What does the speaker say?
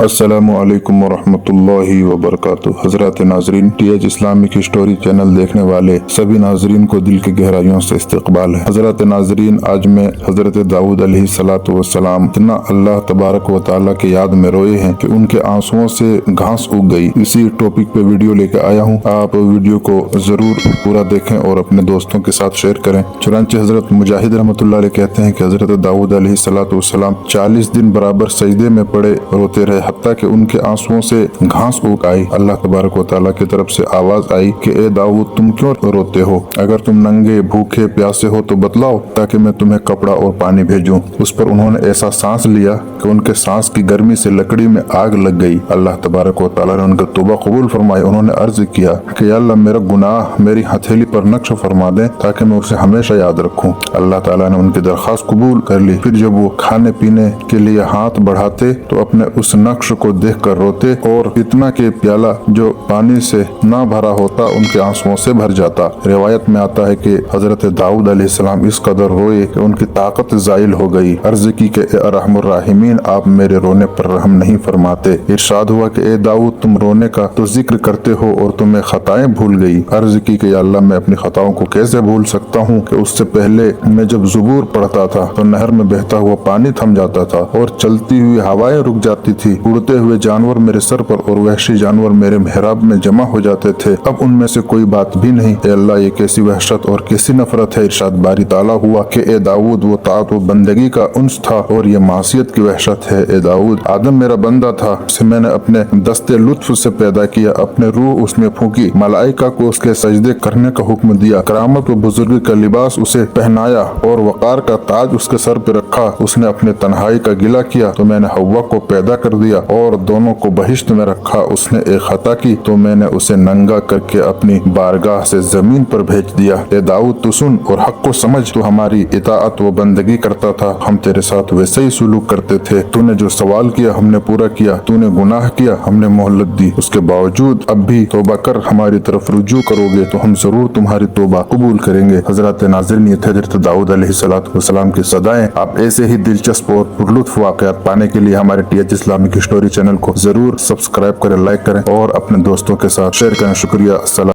अस्सलामु अलैकुम वरहमतुल्लाहि वबरकातुह। हजरत नाजरीन, TH इस्लामिक स्टोरी चैनल देखने वाले सभी नाजरीन को दिल की गहराइयों से इस्तकबाल है। हजरत नाजरीन, आज मैं हजरत दाऊद अलैहिस्सलातु वस्सलाम इतना अल्लाह तबारक व तआला की याद में रोए हैं कि उनके आंसुओं से घास उग गई। इसी टॉपिक पे वीडियो लेकर आया हूँ। आप वीडियो को जरूर पूरा देखें और अपने दोस्तों के साथ शेयर करें। चुनांचे हजरत मुजाहिद रहमतुल्लाह अलैह कहते हैं कि हजरत दाऊद अलैहिस्सलातु वस्सलाम 40 दिन बराबर सजदे में पड़े रोते रहे, हत्ता कि उनके आंसुओं से घास उग आई। अल्लाह तबारक व तआला की तरफ से आवाज आई कि ए दाऊद, तुम क्यों रोते हो? अगर तुम नंगे भूखे प्यासे हो तो बतलाओ ताकि मैं तुम्हें कपड़ा और पानी भेजूं। उस पर उन्होंने ऐसा सांस लिया कि उनके सांस की गर्मी से लकड़ी में आग लग गई। अल्लाह तबारक व तआला ने उनका तौबा कबूल फरमाई। उन्होंने अर्ज किया कि या अल्लाह, मेरा गुनाह मेरी हथेली पर नक्श फरमा दे ताकि मैं उसे हमेशा याद रखूं। अल्लाह ताला ने उनकी दरख्वास्त कबूल कर ली। फिर जब वो खाने पीने के लिए हाथ बढ़ाते तो अपने उस नक्श को देखकर रोते और इतना के प्याला जो पानी से ना भरा होता उनके आंसुओं से भर जाता। रिवायत में आता है कि हजरत दाऊद अलैहिस्सलाम इस कदर रोए कि उनकी ताकत जाइल हो गई। अर्ज की कि ए अर्हमुर राहिमीन, आप मेरे रोने पर रहम नहीं फरमाते। इरशाद हुआ कि ए दाऊद, तुम रोने का तो जिक्र करते हो और तुम्हें खताएं भूल गई। अर्ज की कि या अल्लाह, मैं अपनी खताओं को कैसे भूल सकता हूँ कि उससे पहले मैं जब ज़ुबूर पढ़ता था तो नहर में बहता हुआ पानी थम जाता था और चलती हुई हवाएं रुक जाती थी। उड़ते हुए जानवर मेरे सर पर और वहशी जानवर मेरे मेहराब में जमा हो जाते थे। अब उनमें से कोई बात भी नहीं। ए अल्लाह, ये कैसी वहशत और कैसी नफरत है। इरशाद बारी ताला हुआ कि ए दाऊद, वो ताअत व बंदगी का उन्स था और ये मासियत की वहशत है। ए दाऊद, आदम मेरा बंदा था, उसे मैंने अपने दस्ते लुत्फ से पैदा किया, अपने रूह उसमें फूकी, मलाइका को उसके सजदे करने का हुक्म दिया, करामत व बुजुर्गी का लिबास उसे पहनाया और वकार का ताज उसके सर पे रखा। उसने अपने तन्हाई का गिला किया तो मैंने हव्वा को पैदा कर दिया और दोनों को बहिश्त में रखा। उसने एक खता की तो मैंने उसे नंगा करके अपनी बारगाह से जमीन पर भेज दिया। ए दाऊद, तू सुन और हक को समझ। तू हमारी इताअत व बंदगी करता था, हम तेरे साथ वैसे ही सुलूक करते थे। तूने जो सवाल किया हमने पूरा किया, तूने गुनाह किया हमने मोहलत दी। उसके बावजूद अब भी तौबा कर हमारी तरफ रुजू करोगे तो हम जरूर तुम्हारी तौबा कबूल करेंगे। हजरत नाज़रीन, ये थे हजरत दाऊद अलैहिस्सलातु वस्सलाम की सदाएं। आप ऐसे ही दिलचस्प और पुरलुत्फ वाक़यात पाने के लिए हमारे TH इस्लामिक स्टोरी चैनल को जरूर सब्सक्राइब करें, लाइक करें और अपने दोस्तों के साथ शेयर करें। शुक्रिया। अस्सलाम।